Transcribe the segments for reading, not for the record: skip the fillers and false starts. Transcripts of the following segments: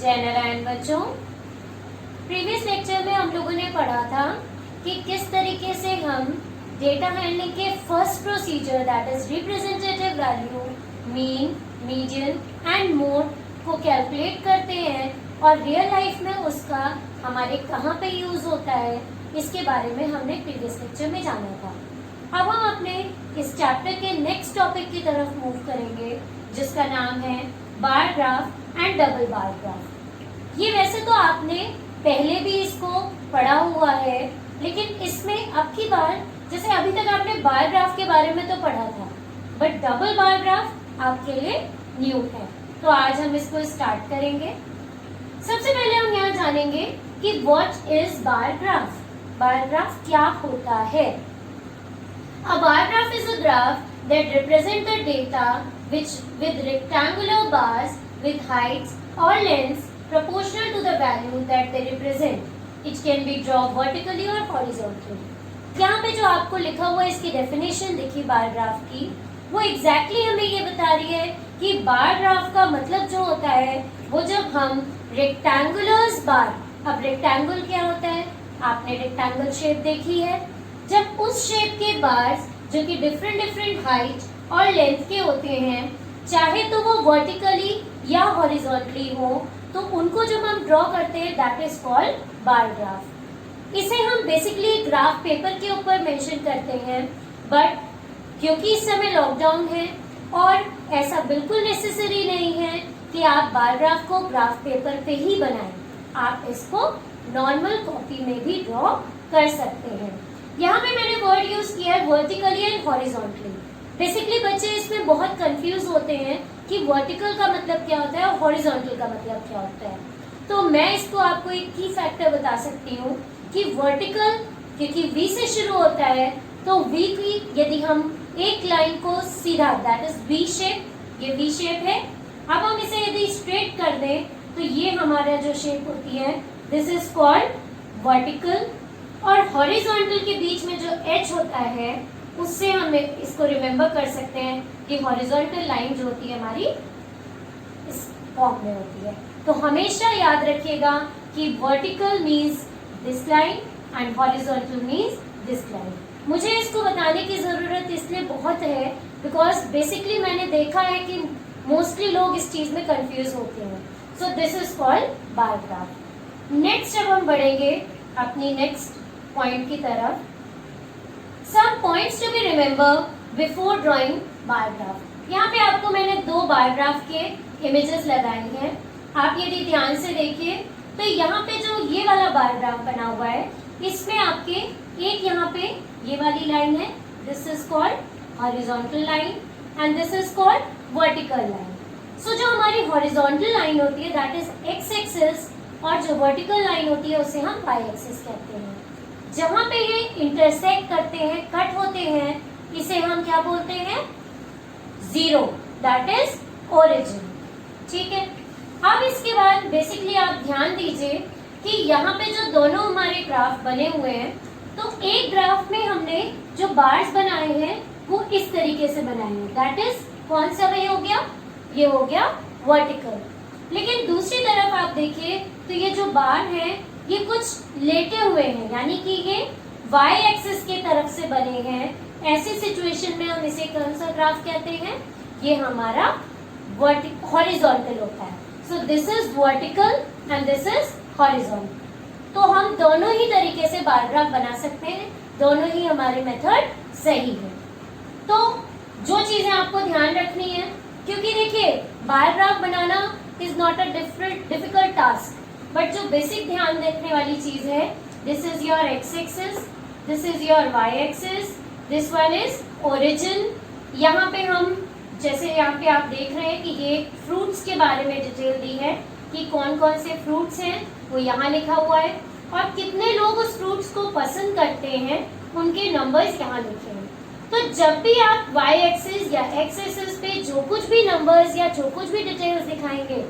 जय नारायण बच्चों। Previous lecture में हम लोगों ने पढ़ा था कि किस तरीके से हम डेटा हैंडलिंग के first procedure that is representative value, mean, median and mode को कैलकुलेट करते हैं और रियल लाइफ में उसका हमारे कहाँ पे यूज होता है, इसके बारे में हमने प्रीवियस लेक्चर में जाना था। अब हम अपने इस चैप्टर के नेक्स्ट टॉपिक की तरफ मूव करेंगे जिसका नाम है bar graph and double bar graph. ये वैसे तो आपने पहले भी इसको पढ़ा हुआ है, लेकिन इसमें अब की बार जैसे अभी तक आपने बार ग्राफ के बारे में तो पढ़ा था, बट डबल बार ग्राफ आपके लिए न्यू है। तो आज हम इसको स्टार्ट करेंगे। सबसे पहले हम यहाँ जानेंगे कि what is bar graph. Bar graph क्या होता है? A bar graph is a graph that represents the data which with rectangular bars with heights or lengths proportional to the value that they represent. It can be drawn vertically or horizontally. यहाँ पे जो आपको लिखा हुआ है इसकी definition देखिए bar graph की, वो एग्जैक्टली हमें ये बता रही है कि बार ग्राफ का मतलब जो होता है वो जब हम रेक्टेंगुलर बार, अब रेक्टेंगल क्या होता है, आपने रेक्टेंगल शेप देखी है, जब उस शेप के बार्स जो कि डिफरेंट हाइट और लेंथ के होते हैं, चाहे तो वो वर्टिकली या हॉरिजॉन्टली हो, तो उनको जब हम ड्रॉ करते हैं that is called bar graph. इसे हम बेसिकली ग्राफ पेपर के ऊपर मेंशन करते हैं, बट क्योंकि इस समय लॉकडाउन है और ऐसा बिल्कुल नेसेसरी नहीं है कि आप बार ग्राफ को ग्राफ पेपर पे ही बनाएं, आप इसको नॉर्मल कॉपी में भी ड्रॉ कर सकते हैं। यहाँ पे मैंने वर्ड यूज किया है वर्टिकली एंड हॉरिजॉन्टली। बेसिकली बच्चे इसमें बहुत कंफ्यूज होते हैं कि वर्टिकल का मतलब क्या होता है और हॉरिजॉन्टल का मतलब क्या होता है। तो मैं इसको आपको एक की फैक्टर बता सकती हूँ कि वर्टिकल क्योंकि वी से शुरू होता है, तो वी की यदि हम एक लाइन को सीधा दैट इज वी शेप, ये वी शेप है। अब हम इसे यदि स्ट्रेट कर दें तो ये हमारा जो शेप होती है दिस इज कॉल्ड वर्टिकल। और हॉरिजॉन्टल के बीच में जो एच होता है उससे हम इसको रिमेम्बर कर सकते हैं कि हॉरिजॉन्टल लाइन जो होती है हमारी इस फॉर्म में होती है। तो हमेशा याद रखिएगा कि vertical means this line and horizontal means this line. मुझे इसको बताने की जरूरत इसलिए बहुत है बिकॉज बेसिकली मैंने देखा है कि मोस्टली लोग इस चीज में कंफ्यूज होते हैं। So this is called bar graph. Next अब हम बढ़ेंगे अपनी नेक्स्ट पॉइंट की तरफ। Some points to be remember before drawing bar graph. यहाँ पे आपको मैंने दो बार ग्राफ के इमेजेस लगाए हैं, आप यदि ध्यान से देखिए तो यहाँ पे जो ये वाला बार ग्राफ बना हुआ है इसमें आपके एक यहाँ पे ये वाली लाइन है, this is called horizontal line and this is called vertical line. So जो हमारी हॉरिजॉन्टल लाइन होती है दैट इज एक्स एक्सिस और जो वर्टिकल लाइन होती है उसे हम वाई एक्सिस कहते हैं। जहां पे ये इंटरसेक्ट करते हैं, कट होते हैं, इसे हम क्या बोलते हैं, जीरो, दैट इज ओरिजिन। ठीक है। अब इसके बाद बेसिकली आप ध्यान दीजिए कि यहाँ पे जो दोनों हमारे ग्राफ बने हुए हैं, तो एक ग्राफ में हमने जो बार्स बनाए हैं वो इस तरीके से बनाए हैं, दैट इज कौन सा वे हो गया, ये हो गया वर्टिकल। लेकिन दूसरी तरफ आप देखिए तो ये जो बार है ये कुछ लेटे हुए हैं, यानी कि ये y एक्सिस के तरफ से बने हैं। ऐसी सिचुएशन में हम इसे कौन सा ग्राफ कहते हैं, ये हमारा हॉरिजॉन्टल होता है। सो this is vertical and this is horizontal. तो हम दोनों ही तरीके से बार ग्राफ बना सकते हैं, दोनों ही हमारे मेथड सही है। तो जो चीजें आपको ध्यान रखनी है, क्योंकि देखिए बार ग्राफ बनाना is not a difficult task, but जो बेसिक ध्यान रखने वाली चीज है, this is your X axis, this is your Y axis, this one is origin. यहाँ पे हम जैसे यहाँ पे आप देख रहे हैं कि ये फ्रूट्स के बारे में डिटेल दी है कि कौन कौन से फ्रूट्स हैं, वो यहाँ लिखा हुआ है और कितने लोग उस फ्रूट्स को पसंद करते हैं उनके नंबर्स यहाँ लिखे हैं। तो जब भी आप वाई एक्सिस या एक्स एक्सिस पे जो कुछ भी नंबर्स या जो कुछ भी डिटेल्स दिखाएंगे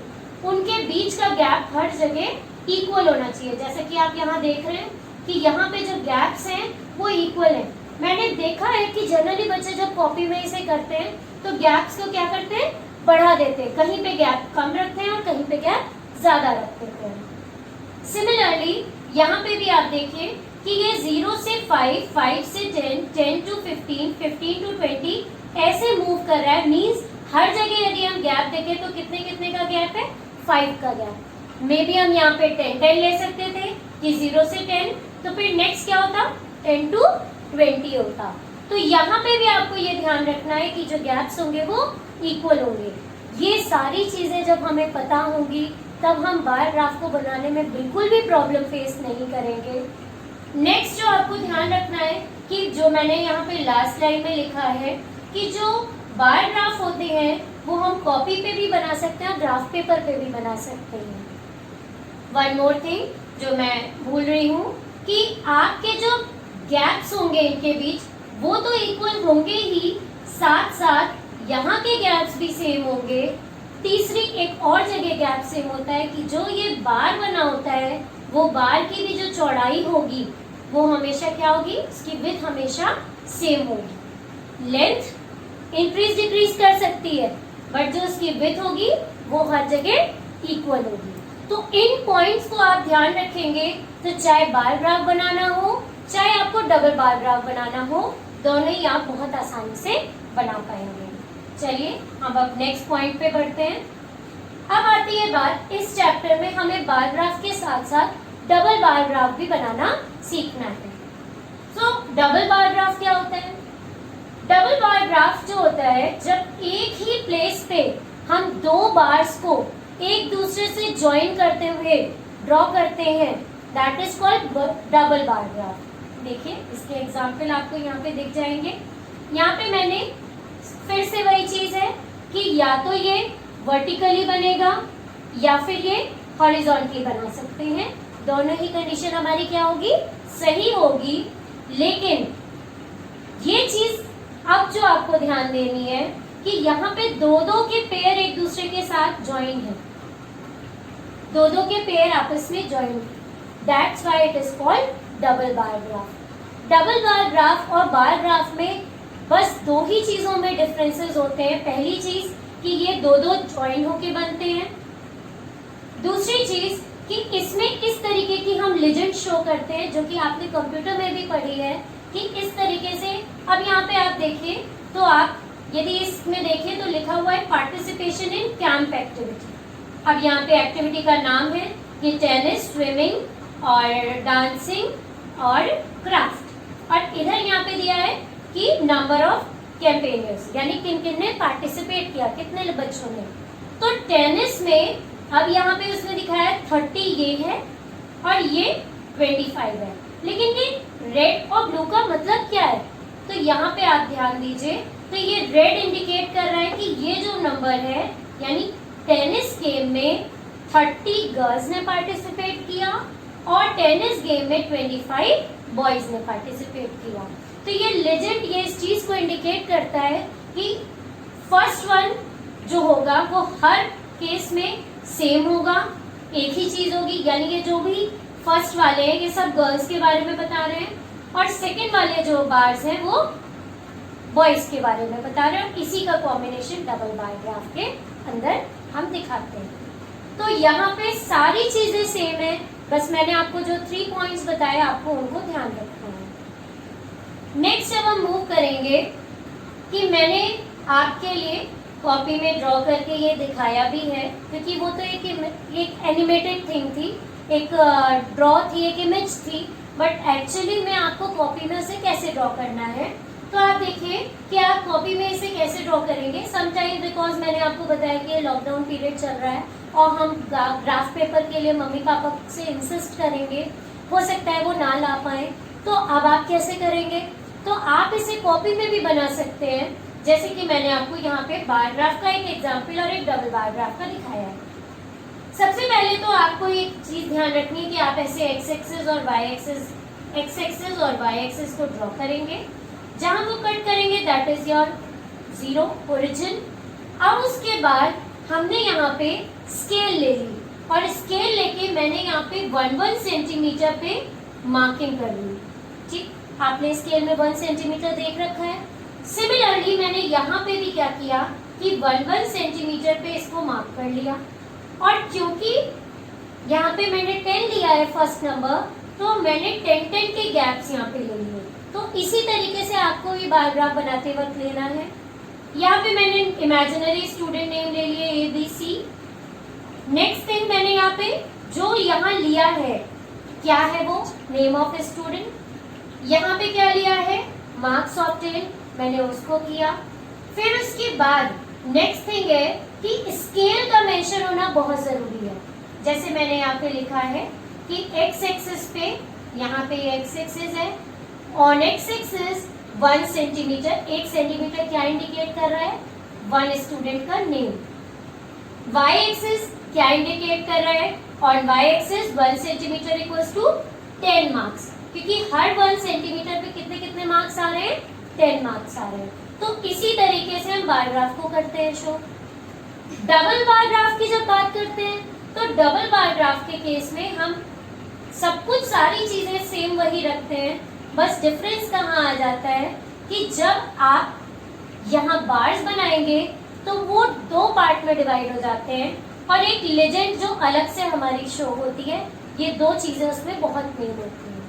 उनके बीच का गैप हर जगह इक्वल होना चाहिए। जैसे कि आप यहाँ देख रहे हैं कि यहाँ पे जो गैप्स हैं वो इक्वल हैं। मैंने देखा है कि जनरली बच्चे जब कॉपी में इसे करते हैं तो गैप्स को क्या करते हैं, बढ़ा देते हैं, कहीं पे गैप कम रखते हैं और कहीं पे गैप ज्यादा रख देते हैं। सिमिलरली यहाँ पे भी आप देखिए कि ये 0 से 5, 5 से 10, 10 to 15, 15 to 20 ऐसे मूव कर रहा है। मीन्स हर जगह यदि हम गैप देखें तो कितने कितने का गैप है, 5 का गैप। मे बी हम यहाँ पे 10 10 ले सकते थे कि 0 से 10, तो फिर नेक्स्ट क्या होता, 10 to 20 होता। तो यहाँ पे भी आपको ये ध्यान रखना है कि जो गैप्स होंगे वो इक्वल होंगे। ये सारी चीजें जब हमें पता होंगी तब हम बार ग्राफ को बनाने में बिल्कुल भी प्रॉब्लम फेस नहीं करेंगे। नेक्स्ट जो आपको ध्यान रखना है कि जो मैंने यहाँ पे लास्ट लाइन में लिखा है कि जो बार ग्राफ होते हैं वो हम कॉपी पे भी बना सकते हैं, ग्राफ पेपर पे भी बना सकते हैं। वन मोर थिंग जो मैं भूल रही हूँ कि आपके जो गैप्स होंगे इनके बीच वो तो इक्वल होंगे ही, साथ साथ यहाँ के गैप्स भी सेम होंगे। तीसरी एक और जगह गैप सेम होता है कि जो ये बार बना होता है वो बार की भी जो चौड़ाई होगी वो हमेशा क्या होगी, उसकी विड्थ हमेशा सेम होगी। लेंथ इंक्रीज डिक्रीज कर सकती है बट जो उसकी विड्थ होगी वो हर जगह इक्वल होगी। तो इन पॉइंट्स को आप ध्यान रखेंगे तो चाहे बार ग्राफ बनाना हो चाहे आपको डबल बार ग्राफ बनाना हो, दोनों ही आप बहुत आसानी से बना पाएंगे। चलिए हम अब नेक्स्ट पॉइंट पे बढ़ते हैं। अब आती है बात, इस चैप्टर में हमें बार ग्राफ के साथ साथ डबल बार ग्राफ भी बनाना सीखना है। सो डबल बार ग्राफ क्या होता है? डबल बार ग्राफ जो होता है जब एक ही प्लेस पे हम दो बार्स को एक दूसरे से ज्वाइन करते हुए ड्रॉ करते हैं, that is called double bar graph. देखिए इसके एग्जाम्पल आपको यहाँ पे दिख जाएंगे। यहाँ पे मैंने फिर से वही चीज है कि या तो ये वर्टिकली बनेगा या फिर ये हॉरिजॉन्टली बना सकते हैं। दोनों ही कंडीशन हमारी क्या होगी, सही होगी। लेकिन ये चीज अब जो आपको ध्यान देनी है कि यहाँ पे दो दो के पेयर एक दूसरे के साथ ज्वाइन है, दो दो के पेयर आपस में join, that's why it is called double bar graph. Double bar graph और बार ग्राफ में बस दो ही चीजों में डिफरेंसेस होते हैं। पहली चीज कि ये दो दो ज्वाइन होके बनते हैं। दूसरी चीज कि इसमें इस तरीके की हम लेजेंड शो करते हैं जो कि आपने कंप्यूटर में भी पढ़ी है कि इस तरीके से। अब यहाँ पे आप देखिए तो आप यदि इसमें देखें तो लिखा हुआ है पार्टिसिपेशन इन कैंप एक्टिविटी। अब यहाँ पे एक्टिविटी का नाम है कि टेनिस, स्विमिंग और डांसिंग और क्राफ्ट, और इधर यहाँ पे दिया है कि नंबर ऑफ कैंपेनियर्स, यानी किन किन ने पार्टिसिपेट किया, कितने बच्चों ने। तो टेनिस में अब यहाँ पे उसने दिखाया है 30 ये है और ये 25 है, लेकिन ये रेड और ब्लू का मतलब क्या है? तो यहाँ पे आप ध्यान दीजिए तो ये रेड इंडिकेट कर रहा है कि ये जो नंबर है यानी टेनिस गेम में 30 गर्ल्स ने पार्टिसिपेट किया और टेनिस गेम में 25 बॉयज ने पार्टिसिपेट किया। तो ये लेजेंड ये इस चीज को इंडिकेट करता है कि फर्स्ट वन जो होगा वो हर केस में सेम होगा, एक ही चीज होगी। यानी ये जो भी फर्स्ट वाले हैं ये सब गर्ल्स के बारे में बता रहे हैं और सेकंड वाले जो बार्स हैं वो बॉयज के बारे में बता रहे हैं, और इसी का कॉम्बिनेशन डबल बार ग्राफ के अंदर हम दिखाते हैं। तो यहाँ पे सारी चीजें सेम है, बस मैंने आपको जो 3 पॉइंट्स बताए आपको उनको ध्यान रखना है। नेक्स्ट अब हम मूव करेंगे कि मैंने आपके लिए कॉपी में ड्रॉ करके ये दिखाया भी है, क्योंकि वो तो एक एनिमेटेड थिंग थी, एक ड्रॉ थी, एक इमेज थी, बट एक्चुअली मैं आपको कॉपी में उसे कैसे ड्रॉ करना है। तो आप देखिए कि आप कॉपी में इसे कैसे ड्रॉ करेंगे। समटाइम बिकॉज मैंने आपको बताया कि लॉकडाउन पीरियड चल रहा है और हम ग्राफ पेपर के लिए मम्मी पापा से इंसिस्ट करेंगे, हो सकता है वो ना ला पाए, तो अब आप कैसे करेंगे? तो आप इसे कॉपी में भी बना सकते हैं, जैसे कि मैंने आपको यहाँ पे बार ग्राफ का एक एग्जाम्पल और एक डबल बार ग्राफ का दिखाया है। सबसे पहले तो आपको एक चीज ध्यान रखनी है कि आप ऐसे एक्स एक्सिस और वाई एक्सिस को ड्रॉ करेंगे। जहां वो कट करेंगे दैट इज योर 0 ओरिजिन। अब उसके बाद हमने यहाँ पे स्केल ले ली और स्केल लेके मैंने यहाँ पे 1 सेंटीमीटर पे मार्किंग कर ली। ठीक, आपने स्केल में 1 सेंटीमीटर देख रखा है। सिमिलरली मैंने यहाँ पे भी क्या किया कि 1 सेंटीमीटर पे इसको मार्क कर लिया, और क्योंकि यहाँ पे मैंने 10 लिया है फर्स्ट नंबर, तो मैंने 10 के गैप्स यहाँ पे ले लिए। तो इसी तरीके से आपको भी बार ग्राफ बनाते वक्त लेना है। यहाँ पे मैंने इमेजिनरी स्टूडेंट नेम ले लिए ABC। नेक्स्ट थिंग मैंने यहाँ पे जो यहाँ लिया है क्या है वो नेम ऑफ स्टूडेंट। यहाँ पे क्या लिया है मार्क्स ऑब्टेन, मैंने उसको किया। फिर उसके बाद नेक्स्ट थिंग है कि स्केल का मेंशन होना बहुत जरूरी है। जैसे मैंने यहाँ पे लिखा है कि एक्स एक्सिस पे यहाँ पे एक्स एक्सिस है, on X axis 1 centimetre, 1 centimetre क्या इंडिकेट कर रहा है 1 स्टूडेंट का नेम। वाई एक्सिस क्या इंडिकेट कर रहा है, on Y axis 1 centimetre equals to 10 marks, क्योंकि हर 1 सेंटीमीटर पे कितने कितने मार्क्स आ रहे हैं 10 मार्क्स आ रहे हैं। तो इसी तरीके से हम बार ग्राफ को करते हैं शो। डबल बार ग्राफ की जब बात करते हैं तो डबल बार ग्राफ के केस में हम सब कुछ सारी चीजें सेम वही रखते हैं, बस डिफरेंस कहाँ आ जाता है कि जब आप यहाँ बार्स बनाएंगे तो वो 2 पार्ट में डिवाइड हो जाते हैं और एक लेजेंड जो अलग से हमारी शो होती है, ये 2 चीजें उसमें बहुत मेन होती हैं।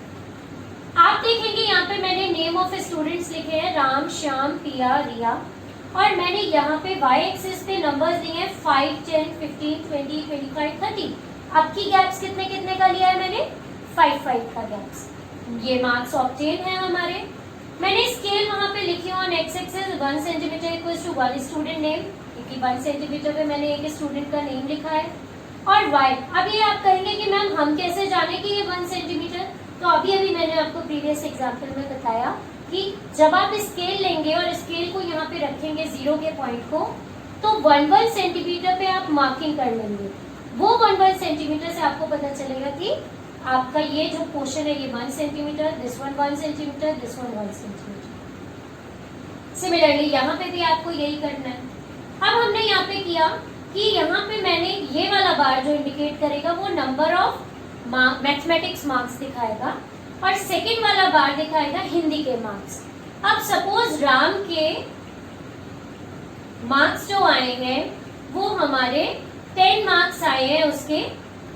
आप देखेंगे यहाँ पे मैंने नेम ऑफ स्टूडेंट्स लिखे हैं राम, श्याम, पिया, रिया, और मैंने यहाँ पे वाई एक्सिस पे नंबर्स दिए हैं 5, 10, 15, 20, 25, 30। अब की गैप्स कितने कितने का लिया है मैंने 5 का गैप्स। ये मार्क्स ऑब्टेन है हमारे। मैंने स्केल वहां पे लिखी on X axis 1 centimetre equals to 1 student name, क्योंकि 1 सेंटीमीटर पे मैंने एक स्टूडेंट का नेम लिखा है। और वाई, अब ये आप कहेंगे कि मैम हम कैसे जाने कि ये 1 सेंटीमीटर, तो अभी मैंने आपको प्रीवियस एग्जाम्पल में बताया कि जब आप स्केल लेंगे और स्केल को यहाँ पे रखेंगे 0 के पॉइंट को, तो 1 सेंटीमीटर पे आप मार्किंग कर लेंगे। वो 1 सेंटीमीटर से आपको पता चलेगा कि आपका ये जो पोर्शन है ये 1 centimetre, this one 1 centimetre, this one 1 centimetre. Similarly यहाँ पे भी आपको यही करना है। अब हमने यहाँ पे किया कि यहाँ पे मैंने ये वाला बार जो इंडिकेट करेगा वो नंबर ऑफ मैथमेटिक्स मार्क्स दिखाएगा और सेकंड वाला बार दिखाएगा हिंदी के मार्क्स। अब सपोज राम के मार्क्स जो आए हैं वो हमारे 10 मार्क्स आए हैं उसके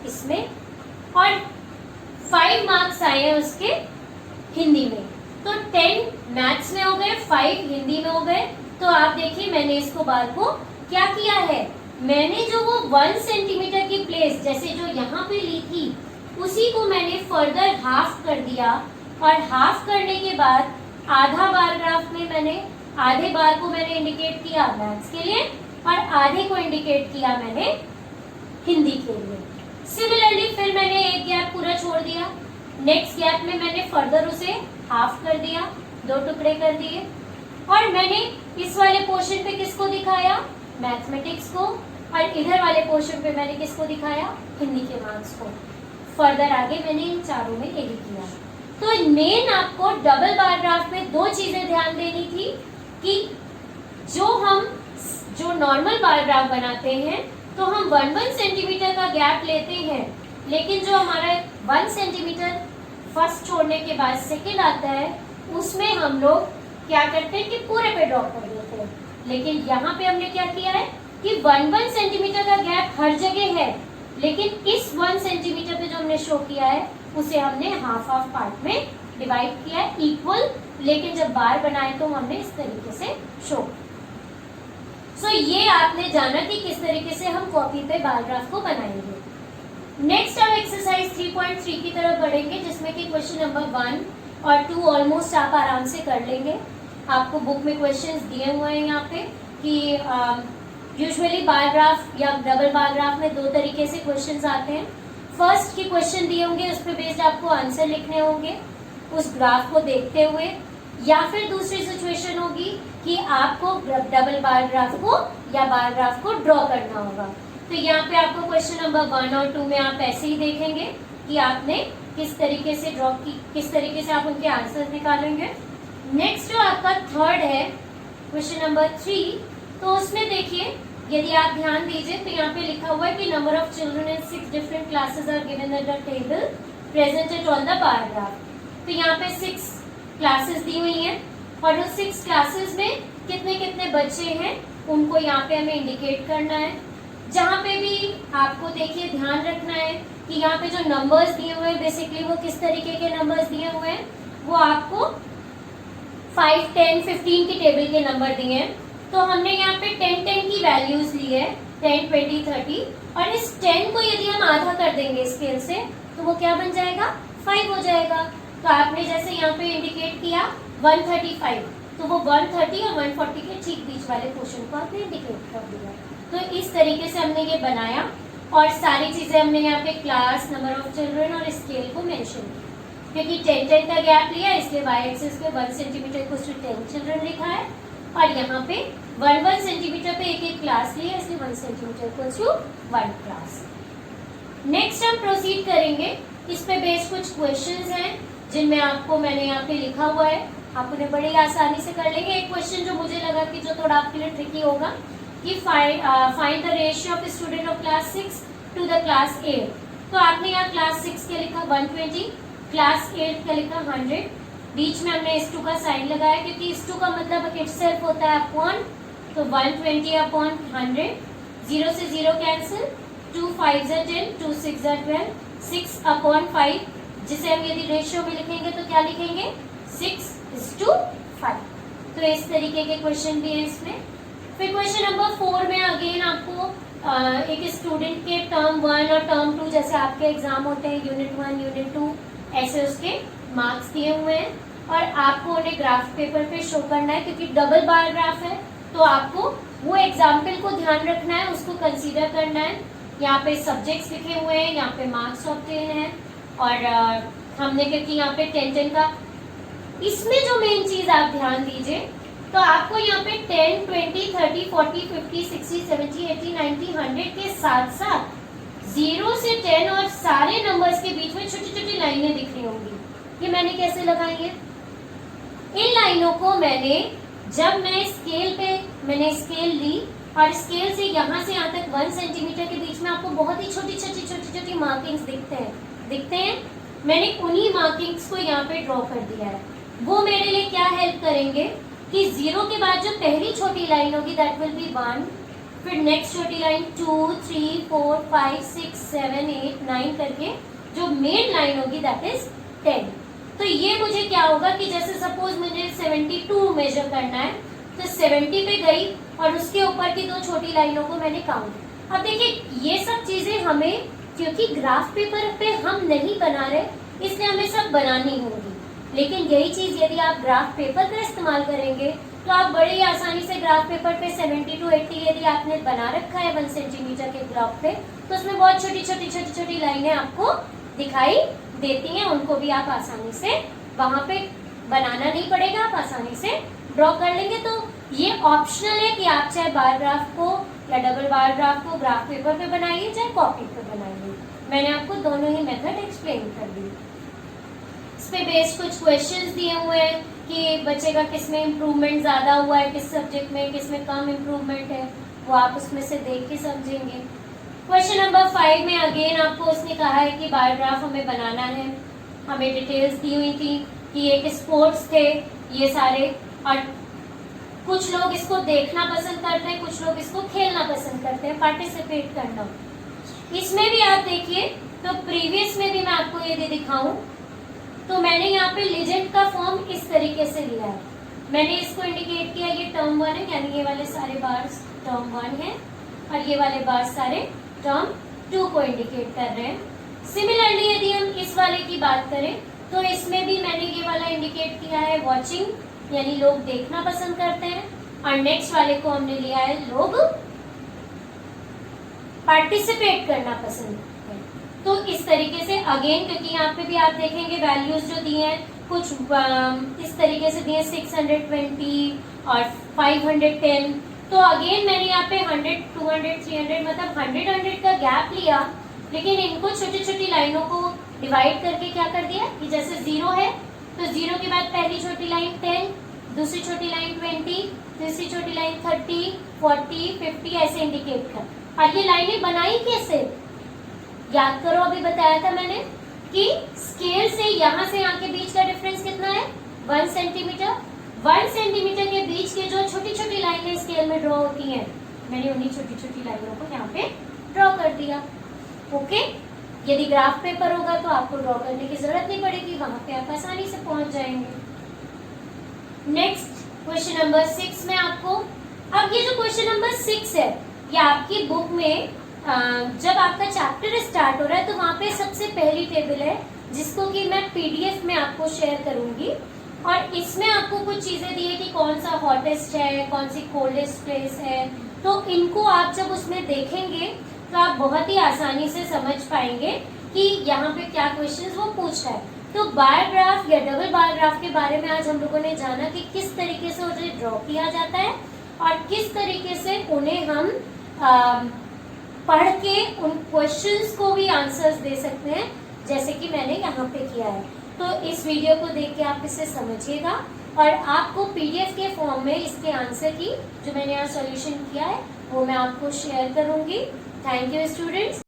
इसमें और 5 मार्क्स आए हैं उसके हिंदी में। तो 10 मैथ्स में हो गए, 5 हिंदी में हो गए। तो आप देखिए मैंने इसको बार को क्या किया है, मैंने जो वो 1 सेंटीमीटर की प्लेस जैसे जो यहाँ पे ली थी उसी को मैंने फर्दर हाफ कर दिया और हाफ करने के बाद आधा बार ग्राफ में मैंने आधे बार को मैंने इंडिकेट किया मैथ्स के लिए और आधे को इंडिकेट किया मैंने हिंदी के लिए। सिमिलरली फिर मैंने एक गैप पूरा छोड़ दिया, नेक्स्ट गैप में मैंने फर्दर उसे हाफ कर दिया, 2 टुकड़े कर दिए और मैंने इस वाले पोर्शन पे किसको दिखाया मैथमेटिक्स को और इधर वाले पोर्शन पे मैंने किसको दिखाया हिंदी के मार्क्स को। फर्दर आगे मैंने इन चारों में यही किया। तो मेन आपको डबल बार ग्राफ में 2 चीजें ध्यान देनी थी कि जो नॉर्मल बार ग्राफ बनाते हैं तो हम 1 सेंटीमीटर का गैप लेते हैं, लेकिन जो हमारा 1 सेंटीमीटर फर्स्ट छोड़ने के बाद सेकेंड आता है उसमें हम लोग क्या करते हैं कि पूरे पे ड्रॉप कर देते हैं। लेकिन यहाँ पे हमने क्या किया है कि 1 सेंटीमीटर का गैप हर जगह है, लेकिन इस 1 सेंटीमीटर पे जो हमने शो किया है उसे हमने हाफ पार्ट में डिवाइड किया है इक्वल, लेकिन जब बार बनाए तो हमने इस तरीके से शो। सो ये आपने जाना कि किस तरीके से हम कॉपी पे बार ग्राफ को बनाएंगे। नेक्स्ट हम एक्सरसाइज 3.3 की तरफ बढ़ेंगे जिसमें कि क्वेश्चन नंबर 1 और 2 ऑलमोस्ट आप आराम से कर लेंगे। आपको बुक में क्वेश्चंस दिए हुए हैं यहाँ पे कि यूजुअली बार ग्राफ या डबल बार ग्राफ में 2 तरीके से क्वेश्चंस आते हैं। फर्स्ट की क्वेश्चन दिए होंगे उस पर बेस्ड आपको आंसर लिखने होंगे उस ग्राफ को देखते हुए, या फिर दूसरी सिचुएशन होगी कि आपको डबल बार ग्राफ को या बार ग्राफ को ड्रॉ करना होगा। तो यहाँ पे आपको क्वेश्चन नंबर 1 और 2 में आप ऐसे ही देखेंगे कि आपने किस तरीके से ड्रॉ की, किस तरीके से आप उनके आंसर निकालेंगे। नेक्स्ट जो आपका थर्ड है क्वेश्चन नंबर 3, तो उसमें देखिए यदि आप ध्यान दीजिए तो यहाँ पे लिखा हुआ है कि number of children in 6 different classes are given in the table presented on the bar graph. तो यहाँ पे 6 क्लासेस दी हुई हैं और उस 6 क्लासेस में कितने कितने बच्चे हैं उनको यहाँ पे हमें इंडिकेट करना है। जहाँ पे भी आपको देखिए ध्यान रखना है कि यहाँ पे जो नंबर्स दिए हुए हैं बेसिकली वो किस तरीके के नंबर्स दिए हुए हैं, वो आपको 5, 10, 15 की टेबल के नंबर दिए हैं। तो हमने यहाँ पे 10, 10 की वैल्यूज ली है, 10, 20, 30, और इस 10 को यदि हम आधा कर देंगे स्केल से तो वो क्या बन जाएगा, 5 हो जाएगा। तो आपने जैसे यहाँ पे इंडिकेट किया 135, तो वो 130 और 140 के ठीक बीच वाले पोर्शन को आपने इंडिकेट कर दिया। तो इस तरीके से हमने ये बनाया और सारी चीजें हमने यहाँ पे क्लास, नंबर ऑफ चिल्ड्रन और स्केल को मेंशन किया। क्योंकि 10 का गैप लिया इसलिए y एक्सिस पे 1 सेंटीमीटर इक्वल्स टू 10 चिल्ड्रन लिखा है, और यहाँ पे 1 सेंटीमीटर पे एक क्लास लिया इसलिए 1 centimetre equals to 1 class. Next हम प्रोसीड करेंगे, इस पे बेस्ड कुछ क्वेश्चंस हैं जिनमें आपको मैंने यहाँ पे लिखा हुआ है, आप उन्हें बड़ी आसानी से कर लेंगे। एक क्वेश्चन जो मुझे लगा कि जो थोड़ा आपके लिए ट्रिकी होगा कि find the ratio of student of class 6 to the class 8। तो आपने यहाँ क्लास 6 के लिखा 120, क्लास 8 का लिखा 100, बीच में हमने इस 2 का साइन लगाया क्योंकि इस 2 का मतलब इटसेल्फ होता है अपॉन, तो 120 अपॉन 100, 0 से 0 कैंसिल, 2 5 10, 2 6 12, 6 अपॉन 5, जिसे हम यदि रेशियो में लिखेंगे तो क्या लिखेंगे 6:5। तो इस तरीके के क्वेश्चन भी है इसमें। फिर क्वेश्चन नंबर 4 में अगेन आपको एक स्टूडेंट के टर्म 1 और टर्म 2 जैसे आपके एग्जाम होते हैं यूनिट 1 यूनिट 2 ऐसे उसके मार्क्स दिए हुए हैं और आपको उन्हें ग्राफ पेपर पे शो करना है क्योंकि डबल बार ग्राफ है, तो आपको वो एग्जाम्पल को ध्यान रखना है, उसको कंसीडर करना है। यहाँ पे सब्जेक्ट्स लिखे हुए हैं, यहाँ पे मार्क्स ऑब्टेन है, और हमने क्योंकि यहाँ पे 10 का, इसमें जो मेन चीज आप ध्यान दीजिए तो आपको यहाँ पे 10, 20, 30, 40, 50, 60, 70, 80, 90, 100 के साथ साथ 0 से 10 और सारे नंबर्स के बीच में छोटी छोटी लाइनें दिख रही होंगी। ये मैंने कैसे लगाई है? इन लाइनों को मैंने जब मैं स्केल पे मैंने स्केल ली और स्केल से यहाँ से यहाँ तक 1 सेंटीमीटर के बीच में आपको बहुत ही छोटी छोटी मार्किंग्स दिखते हैं। मैंने उन्हीं मार्किंग्स को यहाँ पे ड्रॉ कर दिया है। वो मेरे लिए क्या हेल्प करेंगे कि 0 के बाद जो पहली छोटी लाइन होगी दैट विल बी 1, फिर नेक्स्ट छोटी लाइन 2, 3, 4, 5, 6, 7, 8, 9 करके जो मेन लाइन होगी दैट इज 10। तो ये मुझे क्या होगा कि जैसे सपोज मुझे 72 मेजर करना है तो 70 पे गई और उसके ऊपर की 2 छोटी लाइनों को मैंने काउंट। अब देखिए ये सब चीजें हमें, क्योंकि ग्राफ पेपर पे हम नहीं बना रहे इसलिए हमें सब बनानी होगी, लेकिन यही चीज यदि आप ग्राफ पेपर का इस्तेमाल करेंगे तो आप बड़े ही आसानी से ग्राफ पेपर पे 70 to 80 यदि आपने बना रखा है 1 सेंटीमीटर के ग्राफ पे तो उसमें बहुत छोटी लाइनें आपको दिखाई देती हैं, उनको भी आप आसानी से वहां पे बनाना नहीं पड़ेगा, आप आसानी से ड्रॉ कर लेंगे। तो ये ऑप्शनल है कि आप चाहे बार ग्राफ को या डबल बार ग्राफ को ग्राफ पेपर पे बनाइए चाहे कॉपी पे बनाइए। मैंने आपको दोनों ही मेथड एक्सप्लेन कर दी। इस पे बेस्ड कुछ क्वेश्चंस दिए हुए हैं कि बच्चे का किस में इम्प्रूवमेंट ज्यादा हुआ है, किस सब्जेक्ट में, किस में कम इम्प्रूवमेंट है, वो आप उसमें से देख के समझेंगे। क्वेश्चन नंबर 5 में अगेन आपको उसने कहा है कि बार ग्राफ हमें बनाना है। हमें डिटेल्स दी हुई थी कि एक स्पोर्ट्स थे ये सारे, और कुछ लोग इसको देखना पसंद करते हैं, कुछ लोग इसको खेलना पसंद करते हैं, पार्टिसिपेट करना। इसमें भी आप देखिए तो प्रीवियस में भी मैं आपको ये दिखाऊं तो मैंने यहाँ पे लेजेंड का फॉर्म इस तरीके से लिया है। मैंने इसको इंडिकेट किया ये टर्म 1 है, यानी ये वाले सारे बार्स टर्म 1 है और ये वाले बार्स सारे टर्म 2 को इंडिकेट कर रहे हैं। सिमिलरली यदि हम इस वाले की बात करें तो इसमें भी मैंने ये वाला इंडिकेट किया है वॉचिंग, यानी लोग देखना पसंद करते हैं, और नेक्स्ट वाले को हमने लिया है लोग पार्टिसिपेट करना पसंद करते हैं। तो इस तरीके से अगेन, क्योंकि यहाँ पे भी आप देखेंगे वैल्यूज जो दिए हैं कुछ इस तरीके से दिए 620 और 510। तो अगेन मैंने यहाँ पे 100, 200, 300 मतलब 100 का गैप लिया, लेकिन इनको छोटी छोटी लाइनों को डिवाइड करके क्या कर दिया कि जैसे 0 है तो 0 के बाद पहली छोटी लाइन 10, दूसरी छोटी लाइन 20, तीसरी छोटी लाइन 30, 40, 50 ऐसे इंडिकेट कर। और ये लाइनें बनाई कैसे? याद करो, अभी बताया था मैंने कि स्केल से यहाँ के बीच का डिफरेंस कितना है 1 सेंटीमीटर। 1 सेंटीमीटर के बीच के जो छोटी छोटी लाइनें स्केल में ड्रॉ होती हैं मैंने उन्हीं छोटी छोटी लाइनों को यहाँ पे ड्रॉ कर दिया। ओके, यदि ग्राफ पेपर होगा तो आपको ड्रॉ करने की जरूरत नहीं पड़ेगी, वहां पे आप आसानी से पहुंच जाएंगे। नेक्स्ट क्वेश्चन नंबर 6 में आपको, अब ये जो क्वेश्चन नंबर 6 है ये आपकी बुक में जब आपका चैप्टर स्टार्ट हो रहा है तो वहां पे सबसे पहली टेबल है जिसको कि मैं पीडीएफ में आपको शेयर करूंगी, और इसमें आपको कुछ चीजें दी है कि कौन सा हॉटेस्ट है, कौन सी कोल्डेस्ट प्लेस है, तो इनको आप जब उसमें देखेंगे तो आप बहुत ही आसानी से समझ पाएंगे कि यहाँ पे क्या क्वेश्चंस वो पूछ रहा है। तो बार ग्राफ या डबल बार ग्राफ के बारे में आज हम लोगों ने जाना कि किस तरीके से उसे ड्रॉ किया जाता है और किस तरीके से उन्हें हम पढ़ के उन क्वेश्चंस को भी आंसर्स दे सकते हैं, जैसे कि मैंने यहाँ पे किया है। तो इस वीडियो को देख के आप इसे समझिएगा और आपको पीडीएफ के फॉर्म में इसके आंसर की जो मैंने यहाँ सॉल्यूशन किया है वो मैं आपको शेयर करूंगी। Thank you students.